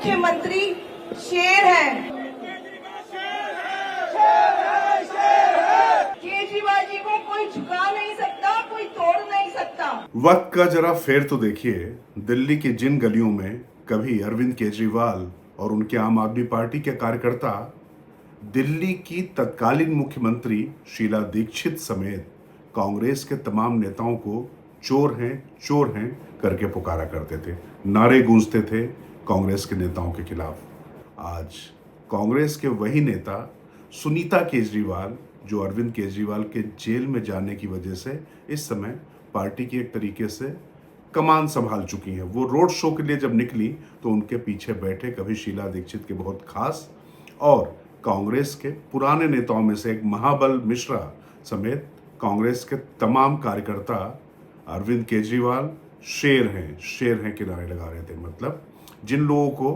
मुख्यमंत्री शेर हैं। केजरीवाल जी को कोई झुका नहीं सकता, कोई तोड़ नहीं सकता। वक्त का जरा फेर तो देखिए, दिल्ली की जिन गलियों में कभी अरविंद केजरीवाल और उनके आम आदमी पार्टी के कार्यकर्ता दिल्ली की तत्कालीन मुख्यमंत्री शीला दीक्षित समेत कांग्रेस के तमाम नेताओं को चोर हैं करके पुकारा करते थे, नारे गूंजते थे कांग्रेस के नेताओं के खिलाफ। आज कांग्रेस के वही नेता सुनीता केजरीवाल, जो अरविंद केजरीवाल के जेल में जाने की वजह से इस समय पार्टी की एक तरीके से कमान संभाल चुकी हैं। वो रोड शो के लिए जब निकली तो उनके पीछे बैठे कभी शीला दीक्षित के बहुत खास और कांग्रेस के पुराने नेताओं में से एक महाबल मिश्रा समेत कांग्रेस के तमाम कार्यकर्ता अरविंद केजरीवाल शेर हैं किनारे लगा रहे थे। मतलब जिन लोगों को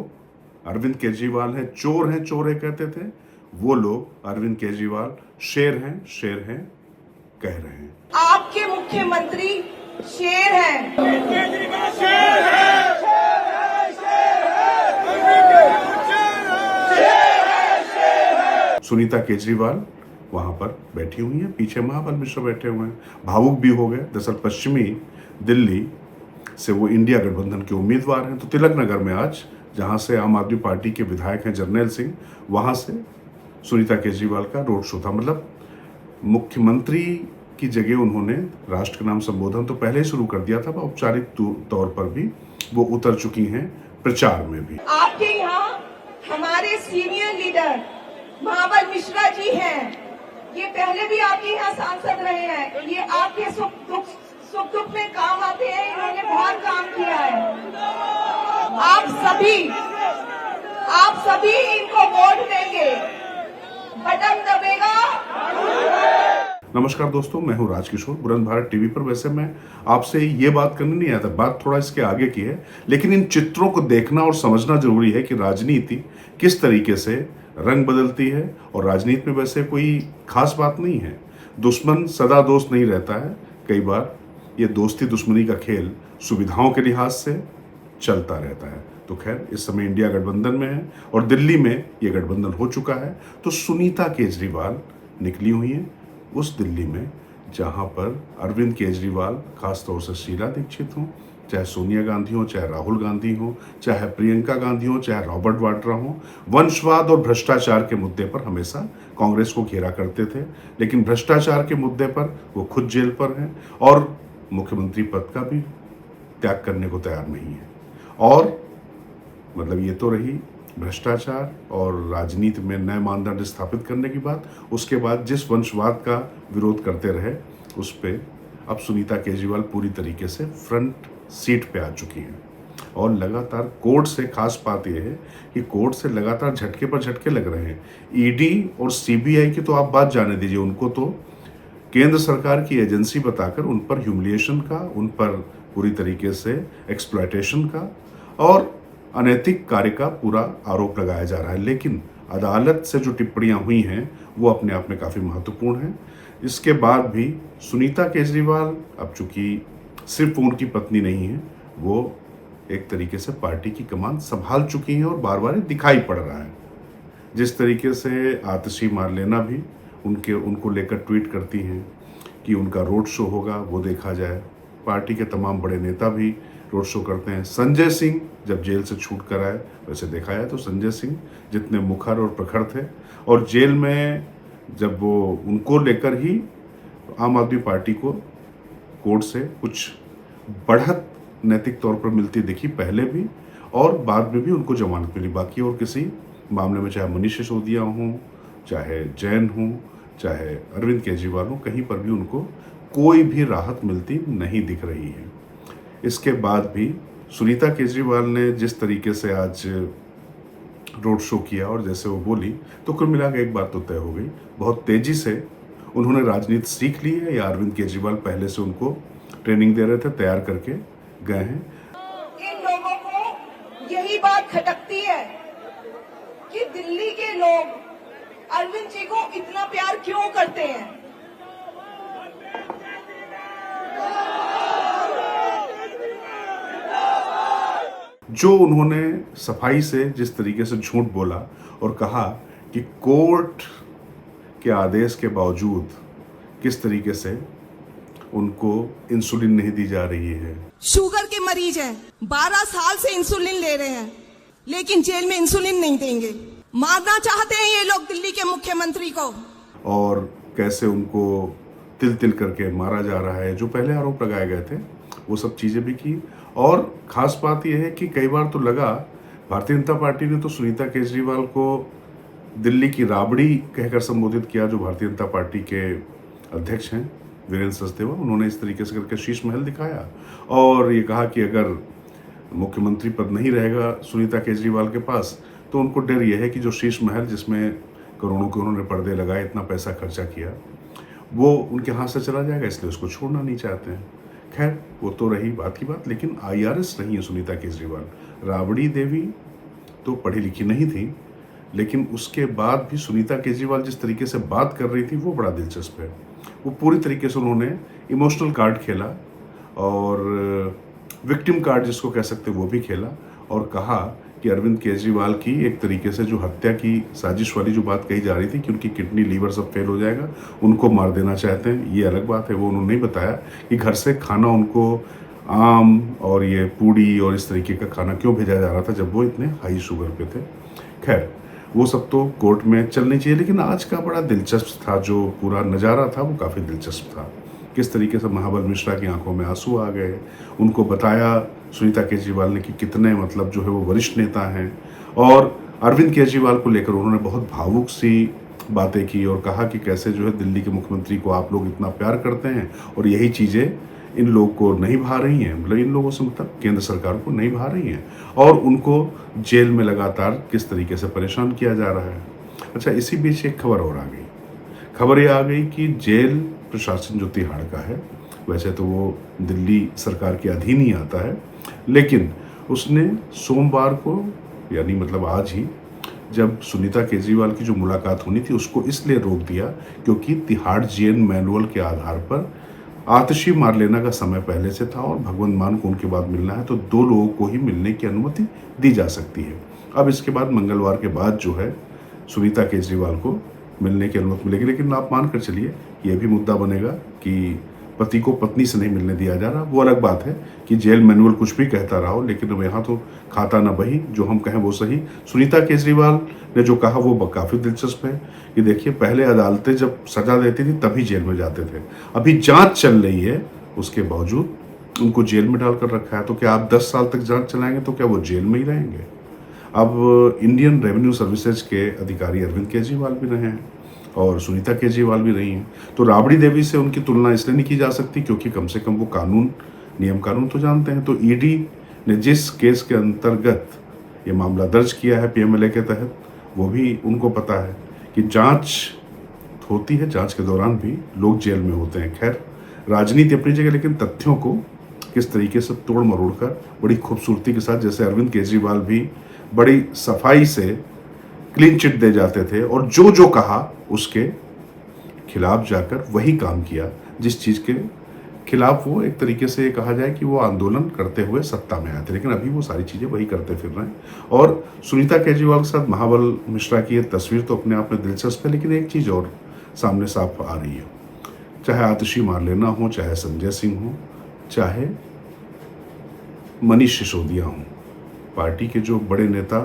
अरविंद केजरीवाल है चोर हैं कहते थे, वो लोग अरविंद केजरीवाल शेर हैं कह रहे हैं। आपके मुख्यमंत्री शेर हैं। केजरीवाल शेर है। सुनीता केजरीवाल वहां पर बैठी हुई हैं, पीछे महाबल मिश्रा बैठे हुए हैं, भावुक भी हो गए। दरअसल पश्चिमी दिल्ली से वो इंडिया गठबंधन के उम्मीदवार हैं। तो तिलक नगर में आज, जहां से आम आदमी पार्टी के विधायक हैं जर्नैल सिंह, वहां से सुनीता केजरीवाल का रोड शो था। मतलब मुख्यमंत्री की जगह उन्होंने राष्ट्र के नाम संबोधन तो पहले ही शुरू कर दिया था, औपचारिक तौर पर भी वो उतर चुकी हैं प्रचार में भी। आपके यहाँ हमारे सीनियर लीडर महाबल मिश्रा जी हैं। ये पहले भी आपके यहाँ सांसद रहे हैं। ये आपके सुख दुख में काम आते हैं। इन्होंने बहुत काम किया है। आप सभी इनको वोट देंगे, बटन दबेगा। नमस्कार दोस्तों, मैं हूं राजकिशोर। बुलंद भारत टीवी पर वैसे मैं आपसे ये बात करने नहीं आया था, बात थोड़ा इसके आगे की है, लेकिन इन चित्रों को देखना और समझना जरूरी है कि राजनीति किस तरीके से रंग बदलती है। और राजनीति में वैसे कोई खास बात नहीं है, दुश्मन सदा दोस्त नहीं रहता है। कई बार ये दोस्ती दुश्मनी का खेल सुविधाओं के लिहाज से चलता रहता है। तो खैर, इस समय इंडिया गठबंधन में है और दिल्ली में ये गठबंधन हो चुका है। तो सुनीता केजरीवाल निकली हुई हैं उस दिल्ली में जहां पर अरविंद केजरीवाल, खासतौर से शीला दीक्षित हों, चाहे सोनिया गांधी हो, चाहे राहुल गांधी हो, चाहे प्रियंका गांधी हो, चाहे रॉबर्ट वाड्रा हो, वंशवाद और भ्रष्टाचार के मुद्दे पर हमेशा कांग्रेस को घेरा करते थे। लेकिन भ्रष्टाचार के मुद्दे पर वो खुद जेल पर हैं और मुख्यमंत्री पद का भी त्याग करने को तैयार नहीं है। और मतलब ये तो रही भ्रष्टाचार और राजनीति में नए मानदंड स्थापित करने की बात। उसके बाद जिस वंशवाद का विरोध करते रहे, उस पे अब सुनीता केजरीवाल पूरी तरीके से फ्रंट सीट पे आ चुकी हैं। और लगातार कोर्ट से, खास बात यह है कि कोर्ट से लगातार झटके पर झटके लग रहे हैं। ईडी और सीबीआई की तो आप बात जाने दीजिए, उनको तो केंद्र सरकार की एजेंसी बताकर उन पर ह्यूमिलिएशन का, उन पर पूरी तरीके से एक्सप्लॉयटेशन का और अनैतिक कार्य का पूरा आरोप लगाया जा रहा है। लेकिन अदालत से जो टिप्पणियां हुई हैं वो अपने आप में काफ़ी महत्वपूर्ण हैं। इसके बाद भी सुनीता केजरीवाल अब चूंकि सिर्फ उनकी पत्नी नहीं है, वो एक तरीके से पार्टी की कमान संभाल चुकी हैं और बार बार दिखाई पड़ रहा है। जिस तरीके से आतिशी मार्लेना भी उनको लेकर ट्वीट करती हैं कि उनका रोड शो होगा, वो देखा जाए। पार्टी के तमाम बड़े नेता भी रोड शो करते हैं। संजय सिंह जब जेल से छूट कर आए, वैसे देखा जाए तो संजय सिंह जितने मुखर और प्रखर थे, और जेल में जब वो उनको लेकर ही आम आदमी पार्टी को कोर्ट से कुछ बढ़त नैतिक तौर पर मिलती दिखी, पहले भी और बाद में भी उनको जमानत मिली। बाकी और किसी मामले में, चाहे मनीष सिसोदिया हों, चाहे जैन हों, चाहे अरविंद केजरीवाल हों, कहीं पर भी उनको कोई भी राहत मिलती नहीं दिख रही है। इसके बाद भी सुनीता केजरीवाल ने जिस तरीके से आज रोड शो किया और जैसे वो बोली, तो कुल मिला के एक बात तो तय हो गई, बहुत तेजी से उन्होंने राजनीति सीख ली है, या अरविंद केजरीवाल पहले से उनको ट्रेनिंग दे रहे थे, तैयार करके गए हैं। इन लोगों को यही बात खटकती है कि दिल्ली के लोग अरविंद जी को इतना प्यार क्यों करते हैं। जो उन्होंने सफाई से जिस तरीके से झूठ बोला और कहा कि कोर्ट के आदेश के बावजूद किस तरीके से उनको इंसुलिन नहीं दी जा रही है। शुगर के मरीज हैं, 12 साल से इंसुलिन ले रहे हैं, लेकिन जेल में इंसुलिन नहीं देंगे। मारना चाहते हैं ये लोग दिल्ली के मुख्यमंत्री को। और कैसे उनको तिल तिल करके मारा जा रहा है, जो पहले आरोप लगाए गए थे वो सब चीज़ें भी की। और ख़ास बात यह है कि कई बार तो लगा भारतीय जनता पार्टी ने तो सुनीता केजरीवाल को दिल्ली की राबड़ी कहकर संबोधित किया, जो भारतीय जनता पार्टी के अध्यक्ष हैं वीरेंद्र सचदेवा। उन्होंने इस तरीके से करके शीश महल दिखाया और ये कहा कि अगर मुख्यमंत्री पद नहीं रहेगा सुनीता केजरीवाल के पास तो उनको डर यह है कि जो शीश महल जिसमें करोड़ों के उन्होंने पर्दे लगाए, इतना पैसा खर्चा किया, वो उनके हाथ से चला जाएगा, इसलिए उसको छोड़ना नहीं चाहते हैं। खैर, वो तो रही बात की बात, लेकिन IRS नहीं है सुनीता केजरीवाल। राबड़ी देवी तो पढ़ी लिखी नहीं थी, लेकिन उसके बाद भी सुनीता केजरीवाल जिस तरीके से बात कर रही थी वो बड़ा दिलचस्प है। वो पूरी तरीके से उन्होंने इमोशनल कार्ड खेला और विक्टिम कार्ड जिसको कह सकते वो भी खेला और कहा कि अरविंद केजरीवाल की एक तरीके से जो हत्या की साजिश वाली जो बात कही जा रही थी कि उनकी किडनी लीवर सब फेल हो जाएगा, उनको मार देना चाहते हैं। ये अलग बात है, वो उन्होंने नहीं बताया कि घर से खाना उनको आम और ये पूड़ी और इस तरीके का खाना क्यों भेजा जा रहा था जब वो इतने हाई शुगर पे थे। खैर, वो सब तो कोर्ट में चलनी चाहिए, लेकिन आज का बड़ा दिलचस्प था, जो पूरा नज़ारा था वो काफ़ी दिलचस्प था। किस तरीके से महाबल मिश्रा की आंखों में आंसू आ गए, उनको बताया सुनीता केजरीवाल ने कि कितने मतलब जो है वो वरिष्ठ नेता हैं, और अरविंद केजरीवाल को लेकर उन्होंने बहुत भावुक सी बातें की और कहा कि कैसे जो है दिल्ली के मुख्यमंत्री को आप लोग इतना प्यार करते हैं और यही चीज़ें इन लोगों को नहीं भा रही हैं, मतलब इन लोगों से मतलब केंद्र सरकार को नहीं भा रही हैं, और उनको जेल में लगातार किस तरीके से परेशान किया जा रहा है। अच्छा, इसी बीच एक खबर और आ गई। खबर ये आ गई कि जेल प्रशासन जो तिहाड़ का है, वैसे तो वो दिल्ली सरकार के अधीन ही आता है, लेकिन उसने सोमवार को यानी मतलब आज ही जब सुनीता केजरीवाल की जो मुलाकात होनी थी उसको इसलिए रोक दिया क्योंकि तिहाड़ जेल मैनुअल के आधार पर आतिशी मार लेना का समय पहले से था और भगवंत मान को उनके बाद मिलना है तो 2 लोगों को ही मिलने की अनुमति दी जा सकती है। अब इसके बाद मंगलवार के बाद जो है सुनीता केजरीवाल को मिलने की अनुमति मिलेगी, लेकिन आप मान कर चलिए ये भी मुद्दा बनेगा कि पति को पत्नी से नहीं मिलने दिया जा रहा। वो अलग बात है कि जेल मैनुअल कुछ भी कहता रहा हो, लेकिन अब यहाँ तो खाता ना बही, जो हम कहें वो सही। सुनीता केजरीवाल ने जो कहा वो काफ़ी दिलचस्प है कि देखिए, पहले अदालतें जब सजा देती थी तभी जेल में जाते थे, अभी जांच चल रही है, उसके बावजूद उनको जेल में डालकर रखा है। तो क्या आप 10 साल तक जांच चलाएंगे तो क्या वो जेल में ही रहेंगे? अब इंडियन रेवेन्यू सर्विसेज के अधिकारी अरविंद केजरीवाल भी रहे हैं और सुनीता केजरीवाल भी रही हैं, तो राबड़ी देवी से उनकी तुलना इसलिए नहीं की जा सकती क्योंकि कम से कम वो कानून नियम कानून तो जानते हैं। तो ईडी ने जिस केस के अंतर्गत ये मामला दर्ज किया है PMLA के तहत, वो भी उनको पता है कि जांच होती है, जांच के दौरान भी लोग जेल में होते हैं। खैर, राजनीति अपनी जगह, लेकिन तथ्यों को किस तरीके से तोड़ मरोड़ कर बड़ी खूबसूरती के साथ, जैसे अरविंद केजरीवाल भी बड़ी सफाई से क्लीन चिट दे जाते थे और जो जो कहा उसके खिलाफ जाकर वही काम किया जिस चीज़ के खिलाफ वो एक तरीके से कहा जाए कि वो आंदोलन करते हुए सत्ता में आए थे, लेकिन अभी वो सारी चीज़ें वही करते फिर रहे हैं। और सुनीता केजरीवाल के साथ महाबल मिश्रा की ये तस्वीर तो अपने आप में दिलचस्प है, लेकिन एक चीज़ और सामने साफ आ रही है, चाहे आतिशी मार लेना हो, चाहे संजय सिंह हो, चाहे मनीष सिसोदिया हो, पार्टी के जो बड़े नेता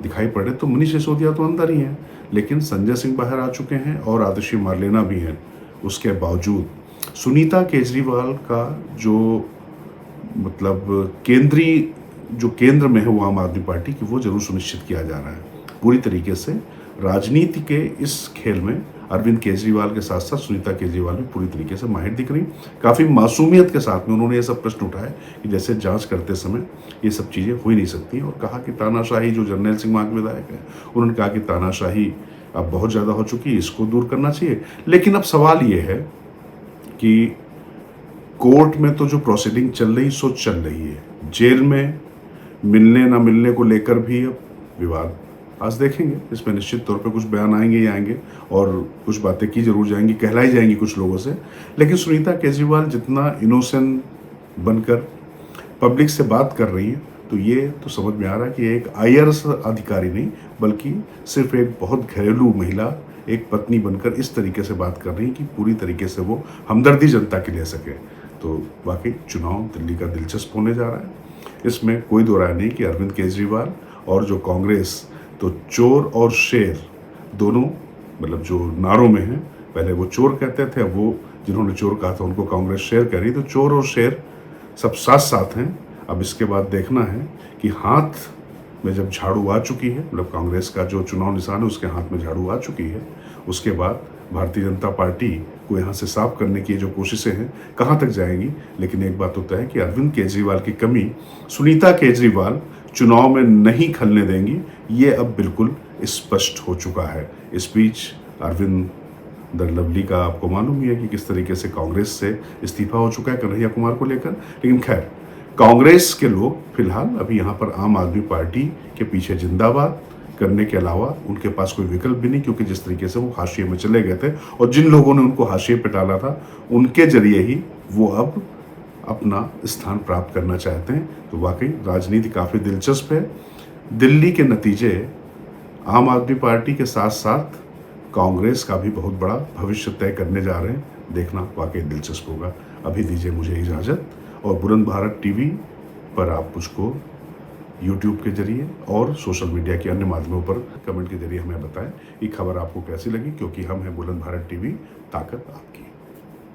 दिखाई पड़े तो मनीष सिसोदिया तो अंदर ही हैं, लेकिन संजय सिंह बाहर आ चुके हैं और आतिशी मार लेना भी है। उसके बावजूद सुनीता केजरीवाल का जो मतलब केंद्र में है वो आम आदमी पार्टी की, वो जरूर सुनिश्चित किया जा रहा है। पूरी तरीके से राजनीति के इस खेल में अरविंद केजरीवाल के साथ साथ सुनीता केजरीवाल भी पूरी तरीके से माहिर दिख रही। काफ़ी मासूमियत के साथ में उन्होंने ये सब प्रश्न उठाए कि जैसे जांच करते समय ये सब चीज़ें हो ही नहीं सकती, और कहा कि तानाशाही, जो जर्नैल सिंह वहाँ के विधायक है, उन्होंने कहा कि तानाशाही अब बहुत ज़्यादा हो चुकी है, इसको दूर करना चाहिए। लेकिन अब सवाल ये है कि कोर्ट में तो जो प्रोसीडिंग चल रही सो चल रही है, जेल में मिलने ना मिलने को लेकर भी अब विवाद आज देखेंगे। इसमें निश्चित तौर पे कुछ बयान आएंगे ही आएंगे और कुछ बातें की जरूर जाएंगी, कहलाई जाएंगी कुछ लोगों से। लेकिन सुनीता केजरीवाल जितना इनोसेंट बनकर पब्लिक से बात कर रही है, तो ये तो समझ में आ रहा है कि एक IRS अधिकारी नहीं बल्कि सिर्फ एक बहुत घरेलू महिला एक पत्नी बनकर इस तरीके से बात कर रही है कि पूरी तरीके से वो हमदर्दी जनता की ले सके। तो वाकई चुनाव दिल्ली का दिलचस्प होने जा रहा है। इसमें कोई दो राय नहीं कि अरविंद केजरीवाल और जो कांग्रेस, तो चोर और शेर दोनों, मतलब जो नारों में है, पहले वो चोर कहते थे, अब वो जिन्होंने चोर कहा था उनको कांग्रेस शेर कह रही, तो चोर और शेर सब साथ साथ हैं। अब इसके बाद देखना है कि हाथ में जब झाड़ू आ चुकी है, मतलब कांग्रेस का जो चुनाव निशान है उसके हाथ में झाड़ू आ चुकी है, उसके बाद भारतीय जनता पार्टी को यहाँ से साफ करने की जो कोशिशें हैं कहाँ तक जाएंगी। लेकिन एक बात होता है कि अरविंद केजरीवाल की कमी सुनीता केजरीवाल चुनाव में नहीं खलने देंगी, ये अब बिल्कुल स्पष्ट हो चुका है। इस बीच अरविंद द लवली का आपको मालूम ही है कि किस तरीके से कांग्रेस से इस्तीफा हो चुका है कन्हैया कुमार को लेकर। लेकिन खैर, कांग्रेस के लोग फिलहाल अभी यहाँ पर आम आदमी पार्टी के पीछे जिंदाबाद करने के अलावा उनके पास कोई विकल्प भी नहीं, क्योंकि जिस तरीके से वो हाशिए में चले गए थे और जिन लोगों ने उनको हाशिए पे डाला था उनके जरिए ही वो अब अपना स्थान प्राप्त करना चाहते हैं। तो वाकई राजनीति काफ़ी दिलचस्प है। दिल्ली के नतीजे आम आदमी पार्टी के साथ साथ कांग्रेस का भी बहुत बड़ा भविष्य तय करने जा रहे हैं। देखना वाकई दिलचस्प होगा। अभी दीजिए मुझे इजाज़त, और बुलंद भारत टीवी पर आप मुझको यूट्यूब के जरिए और सोशल मीडिया के अन्य माध्यमों पर कमेंट के जरिए हमें बताएं ये खबर आपको कैसी लगी, क्योंकि हम हैं बुलंद भारत टीवी, ताकत आपकी।